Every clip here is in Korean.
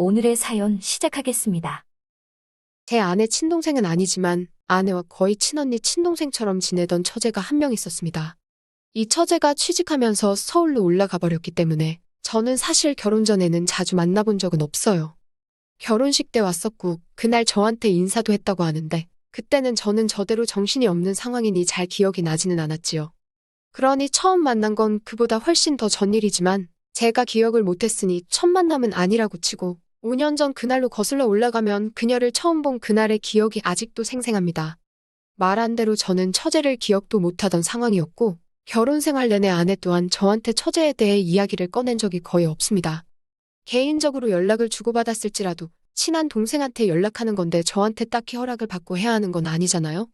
오늘의 사연 시작하겠습니다. 제 아내 친동생은 아니지만 아내와 거의 친언니 친동생처럼 지내던 처제가 한 명 있었습니다. 이 처제가 취직하면서 서울로 올라가 버렸기 때문에 저는 사실 결혼 전에는 자주 만나본 적은 없어요. 결혼식 때 왔었고 그날 저한테 인사도 했다고 하는데 그때는 저는 저대로 정신이 없는 상황이니 잘 기억이 나지는 않았지요. 그러니 처음 만난 건 그보다 훨씬 더 전일이지만 제가 기억을 못했으니 첫 만남은 아니라고 치고 5년 전 그날로 거슬러 올라가면 그녀를 처음 본 그날의 기억이 아직도 생생합니다. 말한 대로 저는 처제를 기억도 못하던 상황이었고 결혼 생활 내내 아내 또한 저한테 처제에 대해 이야기를 꺼낸 적이 거의 없습니다. 개인적으로 연락을 주고받았을지라도 친한 동생한테 연락하는 건데 저한테 딱히 허락을 받고 해야 하는 건 아니잖아요?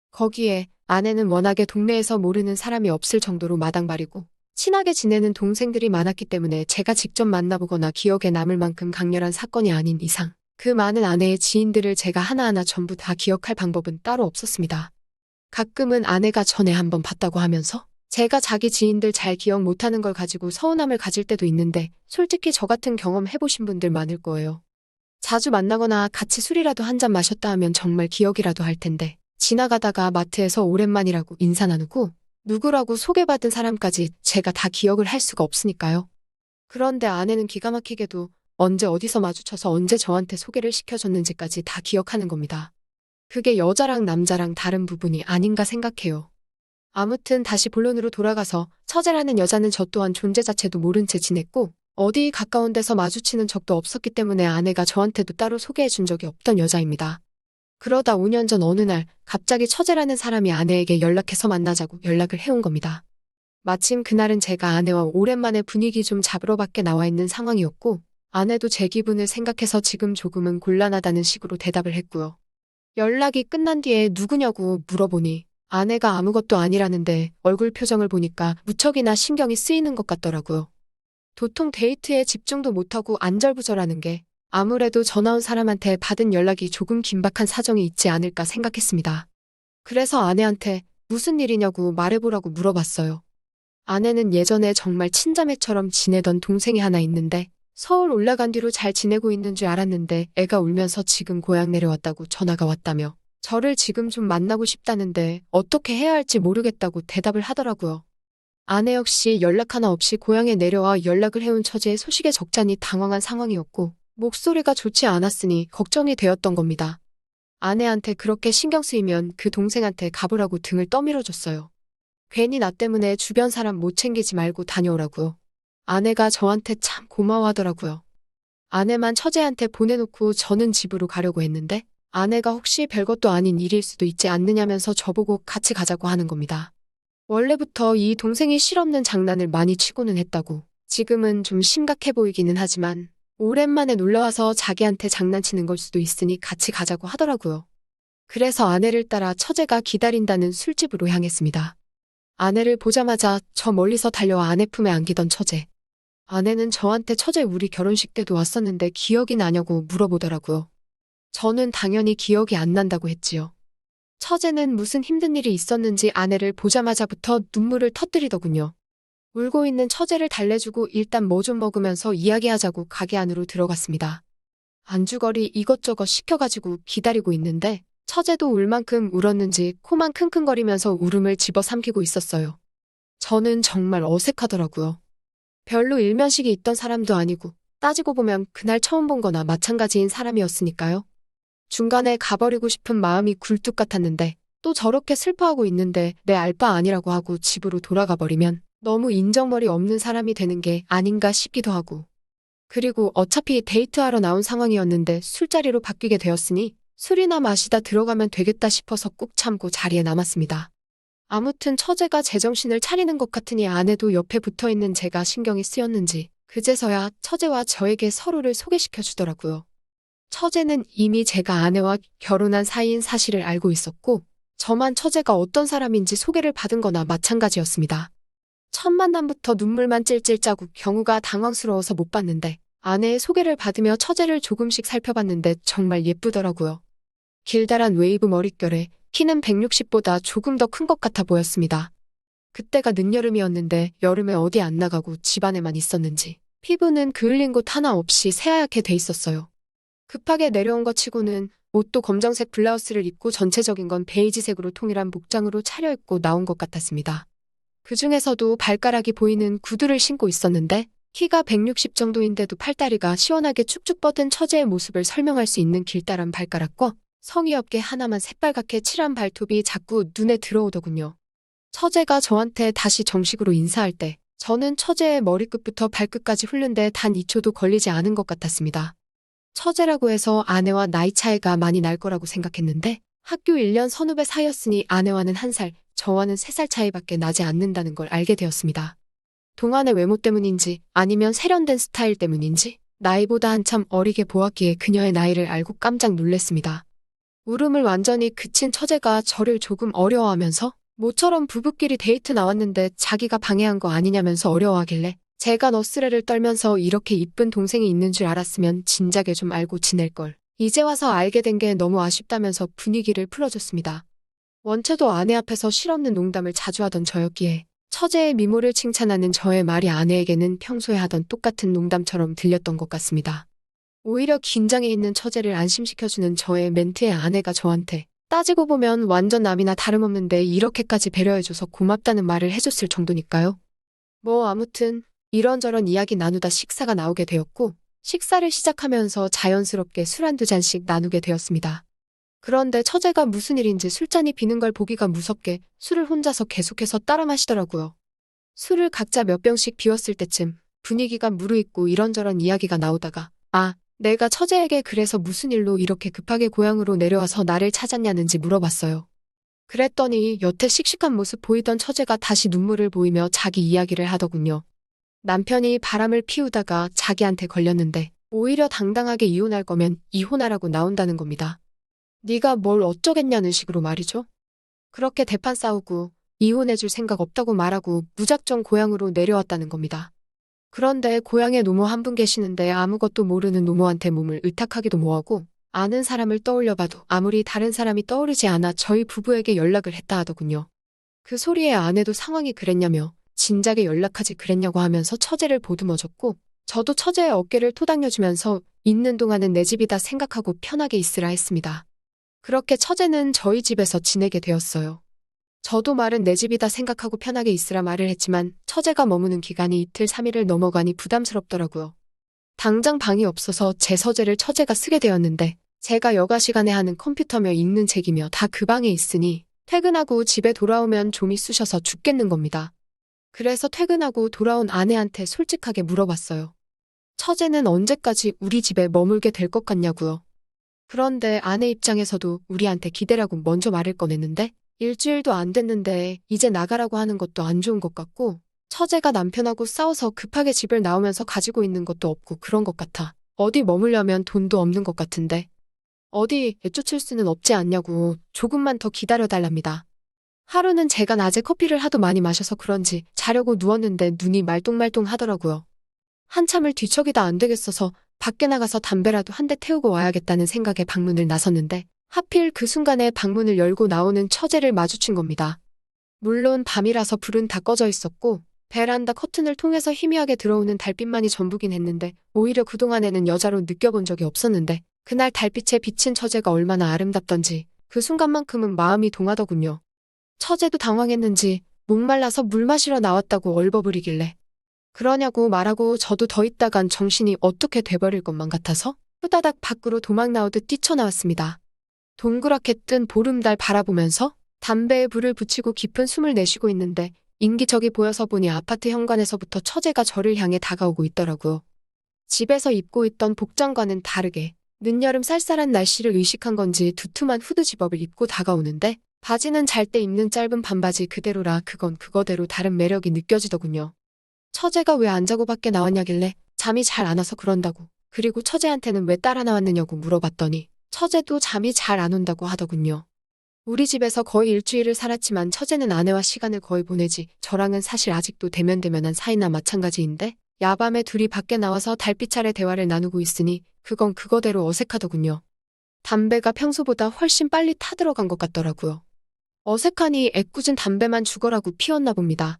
거기에 아내는 워낙에 동네에서 모르는 사람이 없을 정도로 마당발이고 친하게 지내는 동생들이 많았기 때문에 제가 직접 만나보거나 기억에 남을 만큼 강렬한 사건이 아닌 이상 그 많은 아내의 지인들을 제가 하나하나 전부 다 기억할 방법은 따로 없었습니다. 가끔은 아내가 전에 한번 봤다고 하면서 제가 자기 지인들 잘 기억 못하는 걸 가지고 서운함을 가질 때도 있는데 솔직히 저 같은 경험 해보신 분들 많을 거예요. 자주 만나거나 같이 술이라도 한 잔 마셨다 하면 정말 기억이라도 할 텐데 지나가다가 마트에서 오랜만이라고 인사 나누고 누구라고 소개받은 사람까지 제가 다 기억을 할 수가 없으니까요. 그런데 아내는 기가 막히게도 언제 어디서 마주쳐서 언제 저한테 소개를 시켜줬는지까지 다 기억하는 겁니다. 그게 여자랑 남자랑 다른 부분이 아닌가 생각해요. 아무튼 다시 본론으로 돌아가서 처제라는 여자는 저 또한 존재 자체도 모른 채 지냈고 어디 가까운 데서 마주치는 적도 없었기 때문에 아내가 저한테도 따로 소개해 준 적이 없던 여자입니다. 그러다 5년 전 어느 날 갑자기 처제라는 사람이 아내에게 연락해서 만나자고 연락을 해온 겁니다. 마침 그날은 제가 아내와 오랜만에 분위기 좀 잡으러 밖에 나와 있는 상황이었고 아내도 제 기분을 생각해서 지금 조금은 곤란하다는 식으로 대답을 했고요. 연락이 끝난 뒤에 누구냐고 물어보니 아내가 아무것도 아니라는데 얼굴 표정을 보니까 무척이나 신경이 쓰이는 것 같더라고요. 도통 데이트에 집중도 못하고 안절부절하는 게 아무래도 전화 온 사람한테 받은 연락이 조금 긴박한 사정이 있지 않을까 생각했습니다. 그래서 아내한테 무슨 일이냐고 말해보라고 물어봤어요. 아내는 예전에 정말 친자매처럼 지내던 동생이 하나 있는데 서울 올라간 뒤로 잘 지내고 있는 줄 알았는데 애가 울면서 지금 고향 내려왔다고 전화가 왔다며 저를 지금 좀 만나고 싶다는데 어떻게 해야 할지 모르겠다고 대답을 하더라고요. 아내 역시 연락 하나 없이 고향에 내려와 연락을 해온 처제의 소식에 적잖이 당황한 상황이었고 목소리가 좋지 않았으니 걱정이 되었던 겁니다. 아내한테 그렇게 신경 쓰이면 그 동생한테 가보라고 등을 떠밀어줬어요. 괜히 나 때문에 주변 사람 못 챙기지 말고 다녀오라고요. 아내가 저한테 참 고마워하더라고요. 아내만 처제한테 보내놓고 저는 집으로 가려고 했는데 아내가 혹시 별것도 아닌 일일 수도 있지 않느냐면서 저보고 같이 가자고 하는 겁니다. 원래부터 이 동생이 실없는 장난을 많이 치고는 했다고 지금은 좀 심각해 보이기는 하지만 오랜만에 놀러와서 자기한테 장난치는 걸 수도 있으니 같이 가자고 하더라고요. 그래서 아내를 따라 처제가 기다린다는 술집으로 향했습니다. 아내를 보자마자 저 멀리서 달려와 아내 품에 안기던 처제. 아내는 저한테 처제 우리 결혼식 때도 왔었는데 기억이 나냐고 물어보더라고요. 저는 당연히 기억이 안 난다고 했지요. 처제는 무슨 힘든 일이 있었는지 아내를 보자마자부터 눈물을 터뜨리더군요. 울고 있는 처제를 달래주고 일단 뭐 좀 먹으면서 이야기하자고 가게 안으로 들어갔습니다. 안주거리 이것저것 시켜가지고 기다리고 있는데 처제도 울 만큼 울었는지 코만 킁킁거리면서 울음을 집어삼키고 있었어요. 저는 정말 어색하더라고요. 별로 일면식이 있던 사람도 아니고 따지고 보면 그날 처음 본 거나 마찬가지인 사람이었으니까요. 중간에 가버리고 싶은 마음이 굴뚝 같았는데 또 저렇게 슬퍼하고 있는데 내 알 바 아니라고 하고 집으로 돌아가 버리면 너무 인정머리 없는 사람이 되는 게 아닌가 싶기도 하고. 그리고 어차피 데이트하러 나온 상황이었는데 술자리로 바뀌게 되었으니 술이나 마시다 들어가면 되겠다 싶어서 꾹 참고 자리에 남았습니다. 아무튼 처제가 제정신을 차리는 것 같으니 아내도 옆에 붙어있는 제가 신경이 쓰였는지 그제서야 처제와 저에게 서로를 소개시켜 주더라고요. 처제는 이미 제가 아내와 결혼한 사이인 사실을 알고 있었고 저만 처제가 어떤 사람인지 소개를 받은 거나 마찬가지였습니다. 첫 만남부터 눈물만 찔찔 짜고 경우가 당황스러워서 못 봤는데 아내의 소개를 받으며 처제를 조금씩 살펴봤는데 정말 예쁘더라고요. 길다란 웨이브 머릿결에 키는 160보다 조금 더 큰 것 같아 보였습니다. 그때가 늦여름이었는데 여름에 어디 안 나가고 집 안에만 있었는지 피부는 그을린 곳 하나 없이 새하얗게 돼 있었어요. 급하게 내려온 것 치고는 옷도 검정색 블라우스를 입고 전체적인 건 베이지색으로 통일한 복장으로 차려입고 나온 것 같았습니다. 그 중에서도 발가락이 보이는 구두를 신고 있었는데 키가 160 정도인데도 팔다리가 시원하게 축축 뻗은 처제의 모습을 설명할 수 있는 길다란 발가락과 성의 없게 하나만 새빨갛게 칠한 발톱이 자꾸 눈에 들어오더군요. 처제가 저한테 다시 정식으로 인사할 때 저는 처제의 머리끝부터 발끝까지 훑는데 단 2초도 걸리지 않은 것 같았습니다. 처제라고 해서 아내와 나이 차이가 많이 날 거라고 생각했는데 학교 1년 선후배 사이였으니 아내와는 1살, 저와는 3살 차이밖에 나지 않는다는 걸 알게 되었습니다. 동안의 외모 때문인지 아니면 세련된 스타일 때문인지 나이보다 한참 어리게 보았기에 그녀의 나이를 알고 깜짝 놀랐습니다. 울음을 완전히 그친 처제가 저를 조금 어려워하면서 모처럼 부부끼리 데이트 나왔는데 자기가 방해한 거 아니냐면서 어려워하길래 제가 너스레를 떨면서 이렇게 이쁜 동생이 있는 줄 알았으면 진작에 좀 알고 지낼걸. 이제 와서 알게 된 게 너무 아쉽다면서 분위기를 풀어줬습니다. 원체도 아내 앞에서 실없는 농담을 자주 하던 저였기에 처제의 미모를 칭찬하는 저의 말이 아내에게는 평소에 하던 똑같은 농담처럼 들렸던 것 같습니다. 오히려 긴장해 있는 처제를 안심시켜주는 저의 멘트에 아내가 저한테 따지고 보면 완전 남이나 다름없는데 이렇게까지 배려해줘서 고맙다는 말을 해줬을 정도니까요. 뭐 아무튼 이런저런 이야기 나누다 식사가 나오게 되었고 식사를 시작하면서 자연스럽게 술 한두 잔씩 나누게 되었습니다. 그런데 처제가 무슨 일인지 술잔이 비는 걸 보기가 무섭게 술을 혼자서 계속해서 따라 마시더라고요. 술을 각자 몇 병씩 비웠을 때쯤 분위기가 무르익고 이런저런 이야기가 나오다가 내가 처제에게 그래서 무슨 일로 이렇게 급하게 고향으로 내려와서 나를 찾았냐는지 물어봤어요. 그랬더니 여태 씩씩한 모습 보이던 처제가 다시 눈물을 보이며 자기 이야기를 하더군요. 남편이 바람을 피우다가 자기한테 걸렸는데 오히려 당당하게 이혼할 거면 이혼하라고 나온다는 겁니다. 네가 뭘 어쩌겠냐는 식으로 말이죠. 그렇게 대판 싸우고 이혼해줄 생각 없다고 말하고 무작정 고향으로 내려왔다는 겁니다. 그런데 고향에 노모 한 분 계시는데 아무것도 모르는 노모한테 몸을 의탁하기도 뭐하고 아는 사람을 떠올려봐도 아무리 다른 사람이 떠오르지 않아 저희 부부에게 연락을 했다 하더군요. 그 소리에 아내도 상황이 그랬냐며 진작에 연락하지 그랬냐고 하면서 처제를 보듬어줬고 저도 처제의 어깨를 토닥여주면서 있는 동안은 내 집이다 생각하고 편하게 있으라 했습니다. 그렇게 처제는 저희 집에서 지내게 되었어요. 저도 말은 내 집이다 생각하고 편하게 있으라 말을 했지만 처제가 머무는 기간이 이틀 3일을 넘어가니 부담스럽더라고요. 당장 방이 없어서 제 서재를 처제가 쓰게 되었는데 제가 여가 시간에 하는 컴퓨터며 읽는 책이며 다 그 방에 있으니 퇴근하고 집에 돌아오면 좀이 쑤셔서 죽겠는 겁니다. 그래서 퇴근하고 돌아온 아내한테 솔직하게 물어봤어요. 처제는 언제까지 우리 집에 머물게 될 것 같냐고요. 그런데 아내 입장에서도 우리한테 기대라고 먼저 말을 꺼냈는데 일주일도 안 됐는데 이제 나가라고 하는 것도 안 좋은 것 같고 처제가 남편하고 싸워서 급하게 집을 나오면서 가지고 있는 것도 없고 그런 것 같아. 어디 머물려면 돈도 없는 것 같은데 어디 내쫓을 수는 없지 않냐고 조금만 더 기다려달랍니다. 하루는 제가 낮에 커피를 하도 많이 마셔서 그런지 자려고 누웠는데 눈이 말똥말똥 하더라고요. 한참을 뒤척이다 안 되겠어서 밖에 나가서 담배라도 한 대 태우고 와야겠다는 생각에 방문을 나섰는데 하필 그 순간에 방문을 열고 나오는 처제를 마주친 겁니다. 물론 밤이라서 불은 다 꺼져 있었고 베란다 커튼을 통해서 희미하게 들어오는 달빛만이 전부긴 했는데 오히려 그동안에는 여자로 느껴본 적이 없었는데 그날 달빛에 비친 처제가 얼마나 아름답던지 그 순간만큼은 마음이 동하더군요. 처제도 당황했는지 목말라서 물 마시러 나왔다고 얼버무리길래 그러냐고 말하고 저도 더 있다간 정신이 어떻게 돼버릴 것만 같아서 후다닥 밖으로 도망 나오듯 뛰쳐나왔습니다. 동그랗게 뜬 보름달 바라보면서 담배에 불을 붙이고 깊은 숨을 내쉬고 있는데 인기척이 보여서 보니 아파트 현관에서부터 처제가 저를 향해 다가오고 있더라고요. 집에서 입고 있던 복장과는 다르게 늦여름 쌀쌀한 날씨를 의식한 건지 두툼한 후드 집업을 입고 다가오는데 바지는 잘 때 입는 짧은 반바지 그대로라 그건 그거대로 다른 매력이 느껴지더군요. 처제가 왜 안 자고 밖에 나왔냐길래 잠이 잘 안 와서 그런다고 그리고 처제한테는 왜 따라 나왔느냐고 물어봤더니 처제도 잠이 잘 안 온다고 하더군요. 우리 집에서 거의 일주일을 살았지만 처제는 아내와 시간을 거의 보내지 저랑은 사실 아직도 대면대면한 사이나 마찬가지인데 야밤에 둘이 밖에 나와서 달빛 아래 대화를 나누고 있으니 그건 그거대로 어색하더군요. 담배가 평소보다 훨씬 빨리 타들어간 것 같더라고요. 어색하니 애꿎은 담배만 죽어라고 피웠나 봅니다.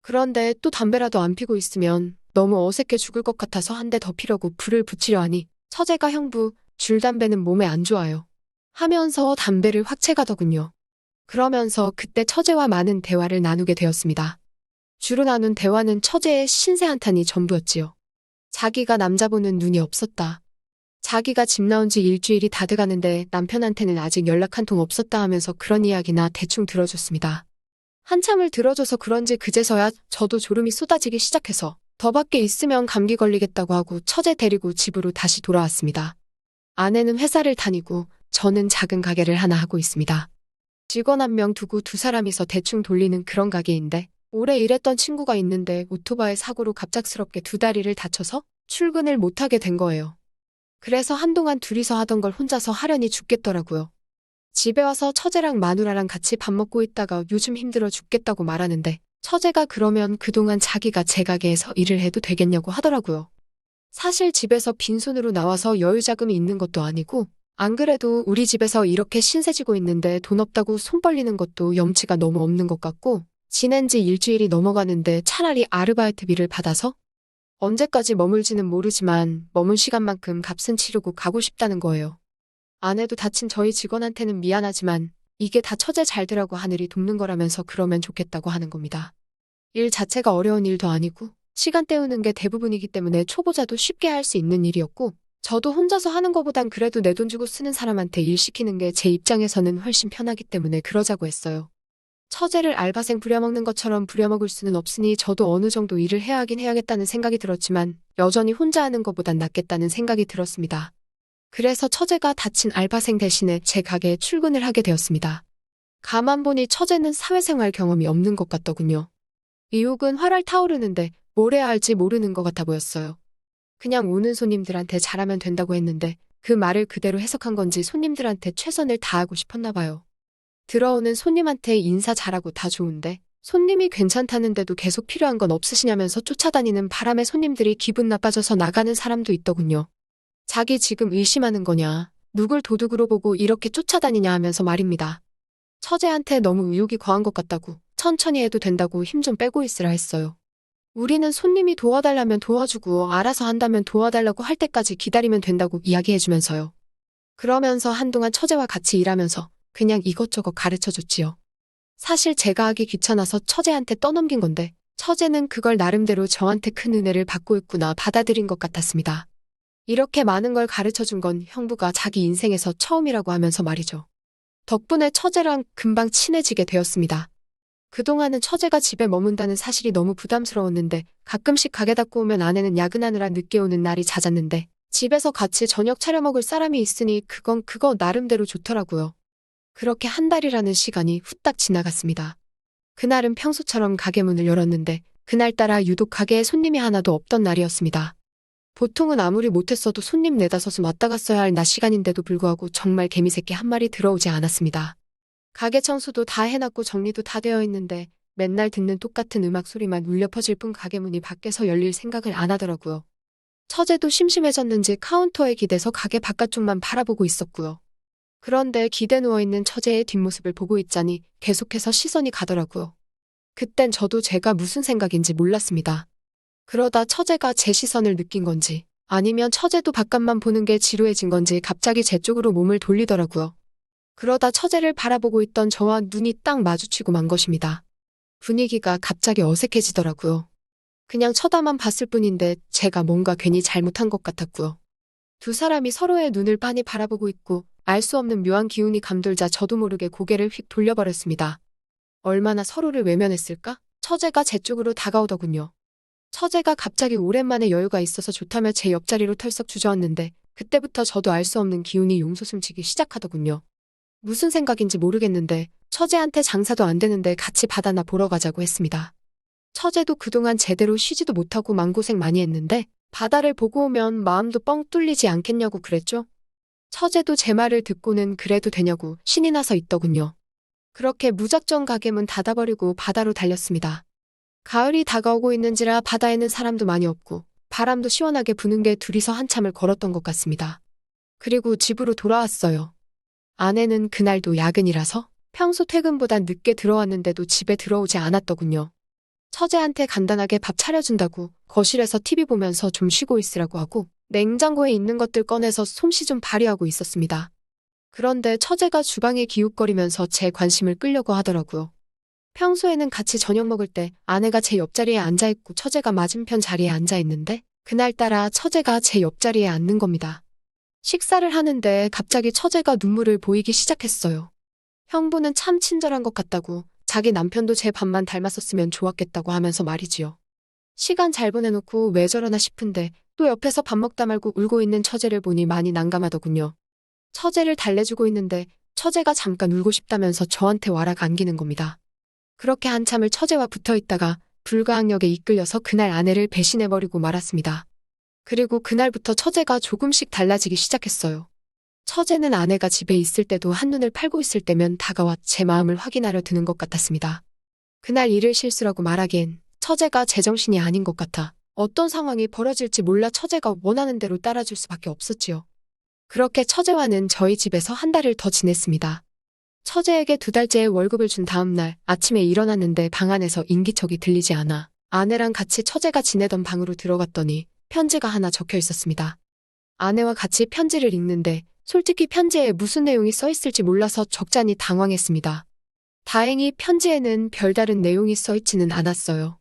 그런데 또 담배라도 안 피고 있으면 너무 어색해 죽을 것 같아서 한 대 더 피려고 불을 붙이려 하니 처제가 형부, 줄담배는 몸에 안 좋아요. 하면서 담배를 확 채가더군요. 그러면서 그때 처제와 많은 대화를 나누게 되었습니다. 주로 나눈 대화는 처제의 신세 한탄이 전부였지요. 자기가 남자 보는 눈이 없었다. 자기가 집 나온 지 일주일이 다 돼가는데 남편한테는 아직 연락 한 통 없었다 하면서 그런 이야기나 대충 들어줬습니다. 한참을 들어줘서 그런지 그제서야 저도 졸음이 쏟아지기 시작해서 더 밖에 있으면 감기 걸리겠다고 하고 처제 데리고 집으로 다시 돌아왔습니다. 아내는 회사를 다니고 저는 작은 가게를 하나 하고 있습니다. 직원 한 명 두고 두 사람이서 대충 돌리는 그런 가게인데 오래 일했던 친구가 있는데 오토바이 사고로 갑작스럽게 두 다리를 다쳐서 출근을 못하게 된 거예요. 그래서 한동안 둘이서 하던 걸 혼자서 하려니 죽겠더라고요. 집에 와서 처제랑 마누라랑 같이 밥 먹고 있다가 요즘 힘들어 죽겠다고 말하는데 처제가 그러면 그동안 자기가 제 가게에서 일을 해도 되겠냐고 하더라고요. 사실 집에서 빈손으로 나와서 여유자금이 있는 것도 아니고 안 그래도 우리 집에서 이렇게 신세지고 있는데 돈 없다고 손 벌리는 것도 염치가 너무 없는 것 같고 지낸 지 일주일이 넘어가는데 차라리 아르바이트비를 받아서 언제까지 머물지는 모르지만 머문 시간만큼 값은 치르고 가고 싶다는 거예요. 아내도 다친 저희 직원한테는 미안하지만 이게 다 처제 잘 되라고 하늘이 돕는 거라면서 그러면 좋겠다고 하는 겁니다. 일 자체가 어려운 일도 아니고 시간 때우는 게 대부분이기 때문에 초보자도 쉽게 할 수 있는 일이었고 저도 혼자서 하는 것보단 그래도 내 돈 주고 쓰는 사람한테 일 시키는 게 제 입장에서는 훨씬 편하기 때문에 그러자고 했어요. 처제를 알바생 부려먹는 것처럼 부려먹을 수는 없으니 저도 어느 정도 일을 해야 하긴 해야겠다는 생각이 들었지만 여전히 혼자 하는 것보단 낫겠다는 생각이 들었습니다. 그래서 처제가 다친 알바생 대신에 제 가게에 출근을 하게 되었습니다. 가만 보니 처제는 사회생활 경험이 없는 것 같더군요. 의욕은 활활 타오르는데 뭘 해야 할지 모르는 것 같아 보였어요. 그냥 오는 손님들한테 잘하면 된다고 했는데 그 말을 그대로 해석한 건지 손님들한테 최선을 다하고 싶었나 봐요. 들어오는 손님한테 인사 잘하고 다 좋은데 손님이 괜찮다는데도 계속 필요한 건 없으시냐면서 쫓아다니는 바람에 손님들이 기분 나빠져서 나가는 사람도 있더군요. 자기 지금 의심하는 거냐, 누굴 도둑으로 보고 이렇게 쫓아다니냐 하면서 말입니다. 처제한테 너무 의욕이 과한 것 같다고 천천히 해도 된다고 힘 좀 빼고 있으라 했어요. 우리는 손님이 도와달라면 도와주고 알아서 한다면 도와달라고 할 때까지 기다리면 된다고 이야기해주면서요. 그러면서 한동안 처제와 같이 일하면서 그냥 이것저것 가르쳐줬지요. 사실 제가 하기 귀찮아서 처제한테 떠넘긴 건데 처제는 그걸 나름대로 저한테 큰 은혜를 받고 있구나 받아들인 것 같았습니다. 이렇게 많은 걸 가르쳐준 건 형부가 자기 인생에서 처음이라고 하면서 말이죠. 덕분에 처제랑 금방 친해지게 되었습니다. 그동안은 처제가 집에 머문다는 사실이 너무 부담스러웠는데 가끔씩 가게 닫고 오면 아내는 야근하느라 늦게 오는 날이 잦았는데 집에서 같이 저녁 차려 먹을 사람이 있으니 그건 그거 나름대로 좋더라고요. 그렇게 한 달이라는 시간이 후딱 지나갔습니다. 그날은 평소처럼 가게 문을 열었는데 그날따라 유독 가게에 손님이 하나도 없던 날이었습니다. 보통은 아무리 못했어도 손님 네다섯은 왔다 갔어야 할 낮 시간인데도 불구하고 정말 개미새끼 한 마리 들어오지 않았습니다. 가게 청소도 다 해놨고 정리도 다 되어 있는데 맨날 듣는 똑같은 음악 소리만 울려 퍼질 뿐 가게 문이 밖에서 열릴 생각을 안 하더라고요. 처제도 심심해졌는지 카운터에 기대서 가게 바깥쪽만 바라보고 있었고요. 그런데 기대 누워있는 처제의 뒷모습을 보고 있자니 계속해서 시선이 가더라고요. 그땐 저도 제가 무슨 생각인지 몰랐습니다. 그러다 처제가 제 시선을 느낀 건지 아니면 처제도 바깥만 보는 게 지루해진 건지 갑자기 제 쪽으로 몸을 돌리더라고요. 그러다 처제를 바라보고 있던 저와 눈이 딱 마주치고 만 것입니다. 분위기가 갑자기 어색해지더라고요. 그냥 쳐다만 봤을 뿐인데 제가 뭔가 괜히 잘못한 것 같았고요. 두 사람이 서로의 눈을 빤히 바라보고 있고 알 수 없는 묘한 기운이 감돌자 저도 모르게 고개를 휙 돌려버렸습니다. 얼마나 서로를 외면했을까? 처제가 제 쪽으로 다가오더군요. 처제가 갑자기 오랜만에 여유가 있어서 좋다며 제 옆자리로 털썩 주저앉는데 그때부터 저도 알 수 없는 기운이 용솟음치기 시작하더군요. 무슨 생각인지 모르겠는데 처제한테 장사도 안 되는데 같이 바다나 보러 가자고 했습니다. 처제도 그동안 제대로 쉬지도 못하고 마음고생 많이 했는데 바다를 보고 오면 마음도 뻥 뚫리지 않겠냐고 그랬죠. 처제도 제 말을 듣고는 그래도 되냐고 신이 나서 있더군요. 그렇게 무작정 가게 문 닫아버리고 바다로 달렸습니다. 가을이 다가오고 있는지라 바다에는 사람도 많이 없고 바람도 시원하게 부는 게 둘이서 한참을 걸었던 것 같습니다. 그리고 집으로 돌아왔어요. 아내는 그날도 야근이라서 평소 퇴근보다 늦게 들어왔는데도 집에 들어오지 않았더군요. 처제한테 간단하게 밥 차려준다고 거실에서 TV 보면서 좀 쉬고 있으라고 하고 냉장고에 있는 것들 꺼내서 솜씨 좀 발휘하고 있었습니다. 그런데 처제가 주방에 기웃거리면서 제 관심을 끌려고 하더라고요. 평소에는 같이 저녁 먹을 때 아내가 제 옆자리에 앉아있고 처제가 맞은편 자리에 앉아있는데 그날따라 처제가 제 옆자리에 앉는 겁니다. 식사를 하는데 갑자기 처제가 눈물을 보이기 시작했어요. 형부는 참 친절한 것 같다고 자기 남편도 제 밥만 닮았었으면 좋았겠다고 하면서 말이지요. 시간 잘 보내놓고 왜 저러나 싶은데 또 옆에서 밥 먹다 말고 울고 있는 처제를 보니 많이 난감하더군요. 처제를 달래주고 있는데 처제가 잠깐 울고 싶다면서 저한테 와락 안기는 겁니다. 그렇게 한참을 처제와 붙어 있다가 불가항력에 이끌려서 그날 아내를 배신해버리고 말았습니다. 그리고 그날부터 처제가 조금씩 달라지기 시작했어요. 처제는 아내가 집에 있을 때도 한눈을 팔고 있을 때면 다가와 제 마음을 확인하려 드는 것 같았습니다. 그날 일을 실수라고 말하기엔 처제가 제정신이 아닌 것 같아 어떤 상황이 벌어질지 몰라 처제가 원하는 대로 따라줄 수밖에 없었지요. 그렇게 처제와는 저희 집에서 한 달을 더 지냈습니다. 처제에게 2달째의 월급을 준 다음 날 아침에 일어났는데 방 안에서 인기척이 들리지 않아 아내랑 같이 처제가 지내던 방으로 들어갔더니 편지가 하나 적혀 있었습니다. 아내와 같이 편지를 읽는데 솔직히 편지에 무슨 내용이 써 있을지 몰라서 적잖이 당황했습니다. 다행히 편지에는 별다른 내용이 써 있지는 않았어요.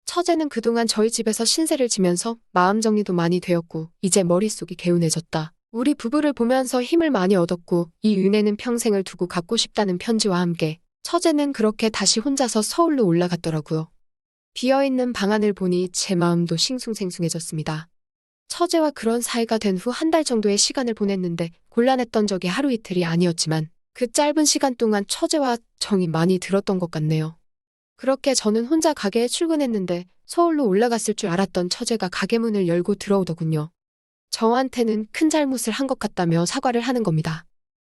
처제는 그동안 저희 집에서 신세를 지면서 마음 정리도 많이 되었고 이제 머릿속이 개운해졌다. 우리 부부를 보면서 힘을 많이 얻었고 이 은혜는 평생을 두고 갚고 싶다는 편지와 함께 처제는 그렇게 다시 혼자서 서울로 올라갔더라고요. 비어있는 방안을 보니 제 마음도 싱숭생숭해졌습니다. 처제와 그런 사이가 된 후 한 달 정도의 시간을 보냈는데 곤란했던 적이 하루 이틀이 아니었지만 그 짧은 시간 동안 처제와 정이 많이 들었던 것 같네요. 그렇게 저는 혼자 가게에 출근했는데 서울로 올라갔을 줄 알았던 처제가 가게 문을 열고 들어오더군요. 저한테는 큰 잘못을 한 것 같다며 사과를 하는 겁니다.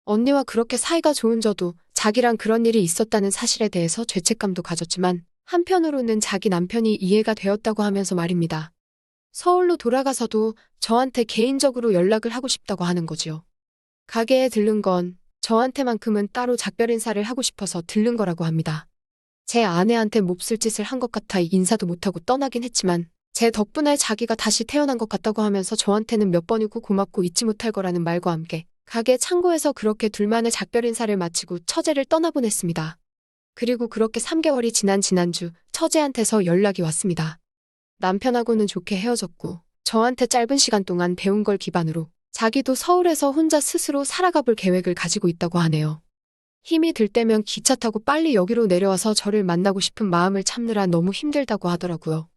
언니와 그렇게 사이가 좋은 저도 자기랑 그런 일이 있었다는 사실에 대해서 죄책감도 가졌지만 한편으로는 자기 남편이 이해가 되었다고 하면서 말입니다. 서울로 돌아가서도 저한테 개인적으로 연락을 하고 싶다고 하는 거지요. 가게에 들른 건 저한테만큼은 따로 작별 인사를 하고 싶어서 들른 거라고 합니다. 제 아내한테 몹쓸 짓을 한 것 같아 인사도 못하고 떠나긴 했지만 제 덕분에 자기가 다시 태어난 것 같다고 하면서 저한테는 몇 번이고 고맙고 잊지 못할 거라는 말과 함께 가게 창고에서 그렇게 둘만의 작별 인사를 마치고 처제를 떠나보냈습니다. 그리고 그렇게 3개월이 지난 지난주 처제한테서 연락이 왔습니다. 남편하고는 좋게 헤어졌고 저한테 짧은 시간 동안 배운 걸 기반으로 자기도 서울에서 혼자 스스로 살아가 볼 계획을 가지고 있다고 하네요. 힘이 들 때면 기차 타고 빨리 여기로 내려와서 저를 만나고 싶은 마음을 참느라 너무 힘들다고 하더라고요.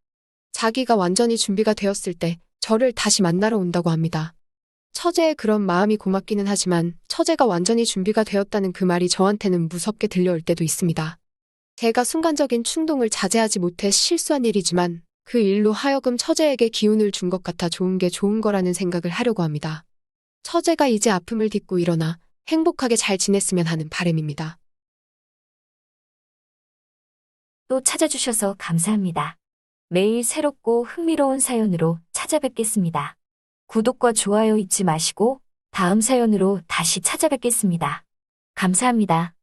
자기가 완전히 준비가 되었을 때 저를 다시 만나러 온다고 합니다. 처제의 그런 마음이 고맙기는 하지만 처제가 완전히 준비가 되었다는 그 말이 저한테는 무섭게 들려올 때도 있습니다. 제가 순간적인 충동을 자제하지 못해 실수한 일이지만 그 일로 하여금 처제에게 기운을 준 것 같아 좋은 게 좋은 거라는 생각을 하려고 합니다. 처제가 이제 아픔을 딛고 일어나 행복하게 잘 지냈으면 하는 바람입니다. 또 찾아주셔서 감사합니다. 매일 새롭고 흥미로운 사연으로 찾아뵙겠습니다. 구독과 좋아요 잊지 마시고 다음 사연으로 다시 찾아뵙겠습니다. 감사합니다.